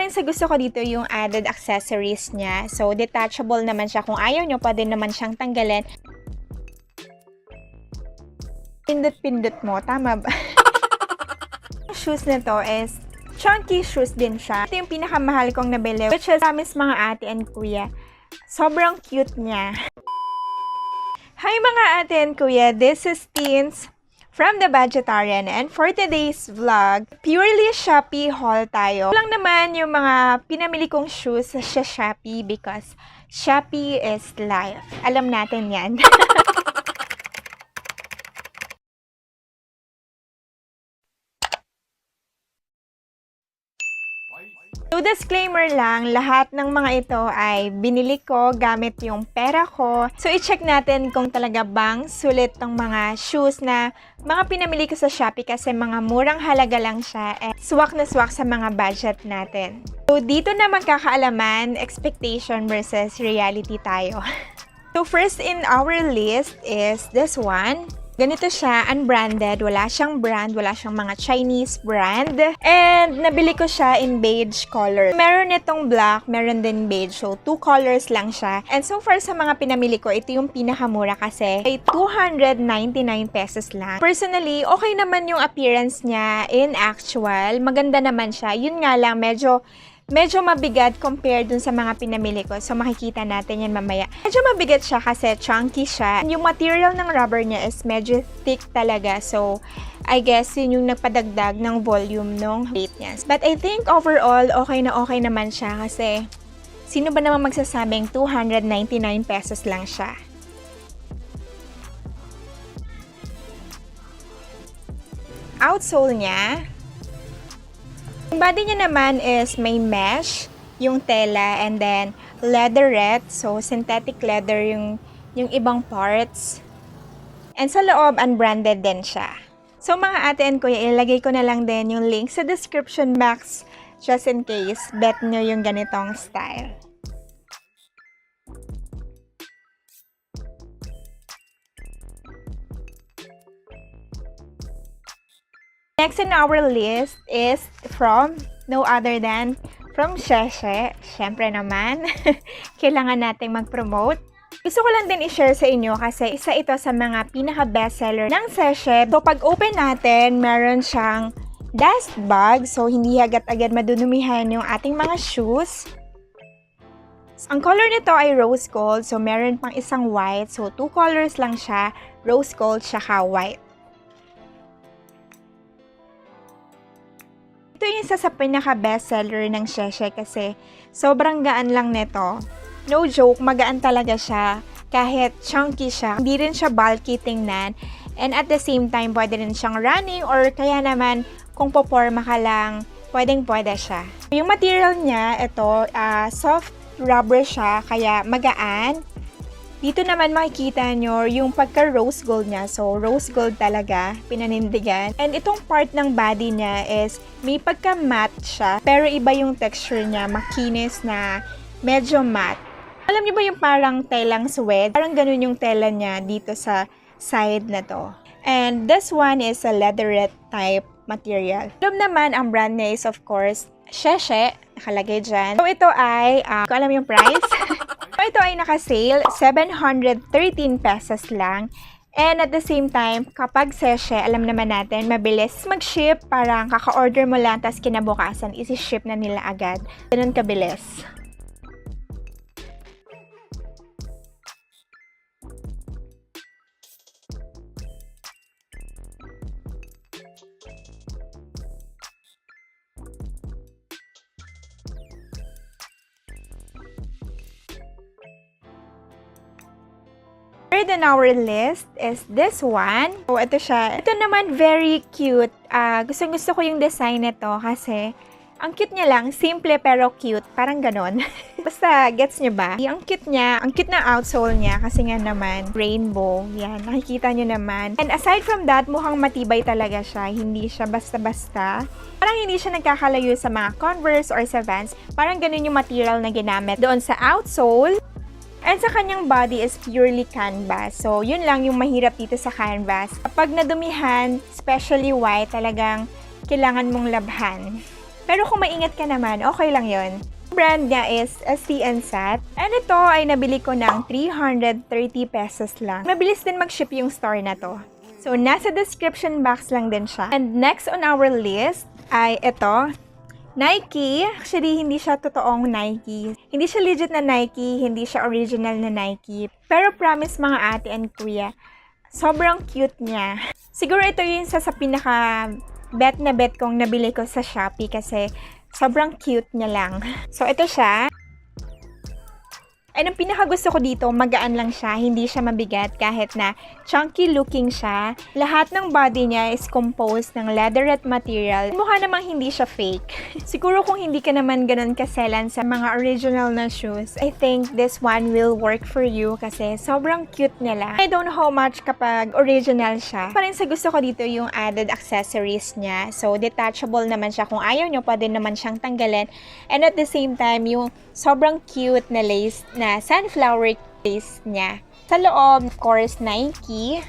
rin sa gusto ko dito yung added accessories niya. So, detachable naman siya. Kung ayaw nyo, pwede naman siyang tanggalin. Pindot-pindot mo. Tama ba? Yung shoes na to is chunky shoes din siya. Ito yung pinakamahal kong nabili, which is promise mga ate and kuya. Sobrang cute niya. Hi mga ate and kuya, this is Teens from the Budgetarian, and for today's vlog, purely Shopee haul tayo. Lang naman yung mga pinamili kong shoes sa Shopee because Shopee is life. Alam natin yan. So, disclaimer lang, lahat ng mga ito ay binili ko gamit yung pera ko. So, i-check natin kung talaga bang sulit tong mga shoes na mga pinamili ko sa Shopee kasi mga murang halaga lang siya. Swak na swak sa mga budget natin. So, dito na magkakaalaman, expectation versus reality tayo. So, first in our list is this one. Ganito siya, unbranded, wala siyang brand, wala siyang mga Chinese brand. And nabili ko siya in beige color. Meron itong black, meron din beige. So, 2 colors lang siya. And so far sa mga pinamili ko, ito yung pinakamura kasi ay 299 pesos lang. Personally, okay naman yung appearance niya in actual. Maganda naman siya. Yun nga lang, medyo mabigat compared dun sa mga pinamili ko. So, makikita natin yan mamaya. Medyo mabigat siya kasi chunky siya. Yung material ng rubber niya is medyo thick talaga. So, I guess yun yung nagpadagdag ng volume ng weight niya. But I think overall, okay naman siya kasi sino ba naman magsasabing 299 pesos lang siya? Outsole niya. Yung body niya naman is may mesh, yung tela, and then leatherette. So, synthetic leather yung ibang parts. And sa loob, unbranded din siya. So, mga ate and kuya, ilagay ko na lang din yung link sa description box just in case bet nyo yung ganitong style. Next in our list is from no other than from Sheshe. Siyempre naman, kailangan nating mag-promote. Gusto ko lang din i-share sa inyo kasi isa ito sa mga pinaka-bestseller ng Sheshe. So, pag open natin, meron siyang dust bag. So, hindi agad-agad madudumihan yung ating mga shoes. Ang color nito ay rose gold. So, meron pang isang white. So, 2 colors lang siya. Rose gold tsaka white. Ito yung isa sa pinaka-bestseller ng Sheshe kasi sobrang gaan lang nito. No joke, magaan talaga siya. Kahit chunky siya, hindi rin siya bulky tingnan. And at the same time, pwede rin siyang running or kaya naman kung poporma ka lang, pwedeng-pwede siya. Yung material niya, ito, soft rubber siya, kaya magaan. Dito naman makikita nyo yung pagka-rose gold niya. So, rose gold talaga, pinanindigan. And itong part ng body niya is may pagka-matte siya. Pero iba yung texture niya, makinis na medyo matte. Alam niyo ba yung parang telang suede? Parang ganun yung tela niya dito sa side na to. And this one is a leatherette type material. Alam naman, ang brand niya is of course, Sheshe. Nakalagay dyan. So, ito ay, kung alam yung price, ito ay naka-sale, 713 pesos lang. And at the same time, kapag Sheshe, alam naman natin, mabilis mag-ship. Parang kaka-order mo lang, tapos kinabukasan, isi-ship na nila agad. Ganun kabilis. Third on our list is this one. So, ito siya. Ito naman, very cute. Gusto ko yung design nito kasi ang cute niya lang. Simple pero cute. Parang ganon. Basta, gets nyo ba? Ang cute niya. Ang cute na outsole niya kasi nga naman, rainbow. Yan, nakikita nyo naman. And aside from that, mukhang matibay talaga siya. Hindi siya basta-basta. Parang hindi siya nagkakalayo sa mga Converse or sa Vans. Parang ganon yung material na ginamit doon sa outsole. And sa kanyang body is purely canvas. So, yun lang yung mahirap dito sa canvas. Kapag nadumihan, especially white, talagang kailangan mong labhan. Pero kung maingat ka naman, okay lang yon. Brand niya is STNSat. And ito ay nabili ko ng 330 pesos lang. Mabilis din mag-ship yung store na to. So, nasa description box lang din siya. And next on our list ay ito, Nike. Actually, hindi siya totoong Nike. Hindi siya legit na Nike, hindi siya original na Nike. Pero promise mga ate and kuya, sobrang cute niya. Siguro ito yung isa sa pinaka bet na bet kong nabili ko sa Shopee kasi sobrang cute niya lang. So, ito siya. And ang pinakagusto ko dito, magaan lang siya, hindi siya mabigat kahit na chunky looking siya. Lahat ng body niya is composed ng leatherette material. Mukha namang hindi siya fake. Siguro kung hindi ka naman ganun kaselan sa mga original na shoes, I think this one will work for you kasi sobrang cute niya lang. I don't know how much kapag original siya. Pa rin sa gusto ko dito yung added accessories niya. So, detachable naman siya. Kung ayaw nyo, pwede naman siyang tanggalin. And at the same time, yung sobrang cute na lace na sunflower lace niya. Sa loob, of course, Nike.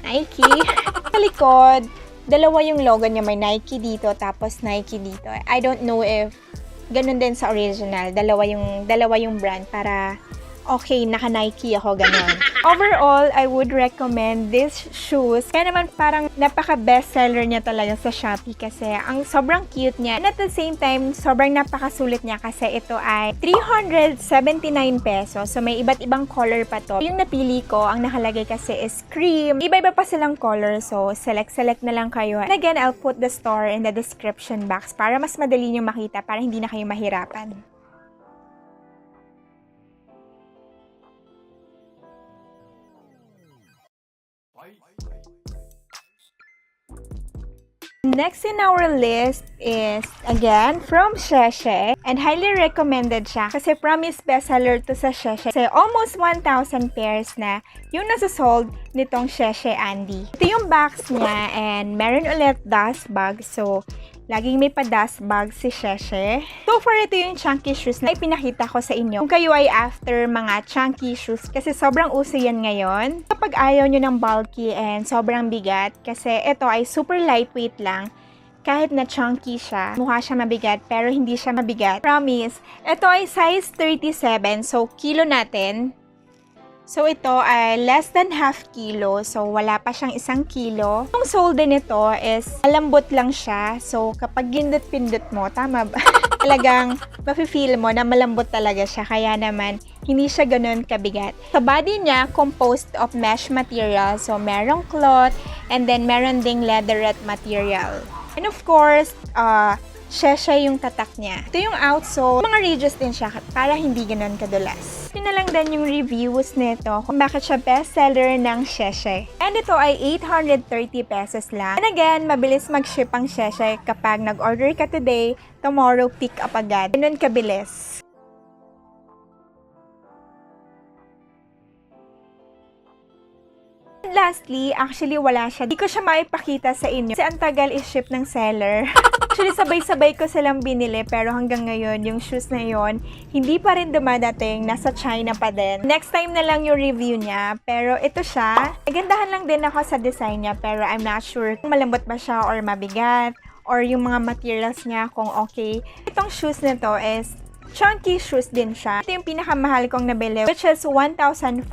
Sa likod, dalawa yung logo niya. May Nike dito, tapos Nike dito. I don't know if ganun din sa original. Dalawa yung brand para okay, naka-Nike ako, ganun. Overall, I would recommend these shoes. Kaya naman parang napaka-bestseller niya talaga sa Shopee kasi ang sobrang cute niya. And at the same time, sobrang napakasulit niya kasi ito ay 379 pesos. So, may iba't ibang color pa to. Yung napili ko, ang nakalagay kasi is cream. Iba-iba pa silang color. So, select na lang kayo. And again, I'll put the store in the description box para mas madali niyo makita para hindi na kayo mahirapan. Next in our list is, again, from Sheshe. And highly recommended siya kasi promise bestseller to sa Sheshe. Kasi almost 1,000 pairs na yung nasa-sold nitong Sheshe Andy. Ito yung box niya and meron ulit dust bag. So, laging may pa-dust bag si Sheshe. So far, ito yung chunky shoes na ipinakita ko sa inyo. Kung kayo ay after mga chunky shoes, kasi sobrang uso yan ngayon. Kapag ayaw nyo ng bulky and sobrang bigat, kasi ito ay super lightweight lang. Kahit na chunky siya, mukha siya mabigat, pero hindi siya mabigat. Promise, ito ay size 37, so kilo natin. So, ito ay less than half kilo. So, wala pa siyang 1 kilo. Yung sole din nito is malambot lang siya. So, kapag gindot-pindot mo, tama ba? Talagang mafe-feel mo na malambot talaga siya. Kaya naman, hindi siya ganun kabigat. Sa body niya, composed of mesh material. So, merong cloth and then meron ding leatherette material. And of course, Sheshe yung tatak niya. Ito yung outsole. Mga ridges din siya para hindi ganun kadulas. Yun na lang din yung reviews nito kung bakit siya bestseller ng Sheshe. And ito ay 830 pesos lang. And again, mabilis mag-ship ang Sheshe kapag nag-order ka today, tomorrow pick up agad. Ganun kabilis. Lastly, actually wala siya. Di ko siya maipakita sa inyo kasi ang tagal i-ship ng seller. Actually, sabay-sabay ko silang binili pero hanggang ngayon, yung shoes na yon hindi pa rin dumadating. Nasa China pa din. Next time na lang yung review niya. Pero ito siya. Nagandahan lang din ako sa design niya pero I'm not sure kung malambot ba siya or mabigat or yung mga materials niya kung okay. Itong shoes na to is chunky shoes din siya. Ito yung pinakamahal kong nabili, which is 1,548.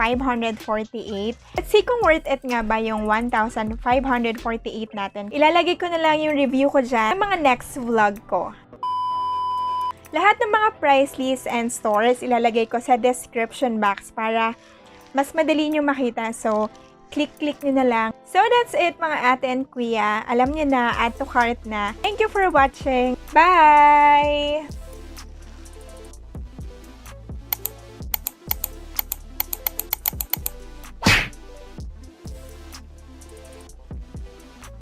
At see kung worth it nga ba yung 1,548 natin. Ilalagay ko na lang yung review ko dyan sa mga next vlog ko. Lahat ng mga price list and stores ilalagay ko sa description box para mas madali nyo makita. So, click nyo na lang. So, that's it mga ate and kuya. Alam nyo na, add to cart na. Thank you for watching. Bye!